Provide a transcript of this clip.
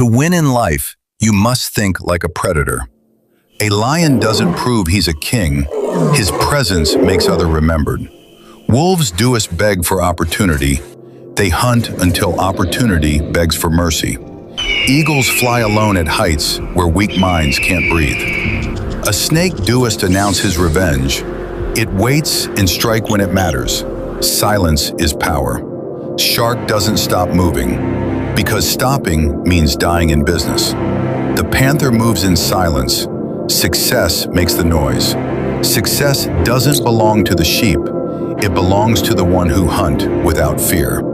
To win in life, you must think like a predator. A lion doesn't prove he's a king, his presence makes others remembered. Wolves do us beg for opportunity. They hunt until opportunity begs for mercy. Eagles fly alone at heights where weak minds can't breathe. A snake doest announce his revenge. It waits and strike when it matters. Silence is power. Shark doesn't stop moving, because stopping means dying in business. The panther moves in silence. Success makes the noise. Success doesn't belong to the sheep. It belongs to the one who hunt without fear.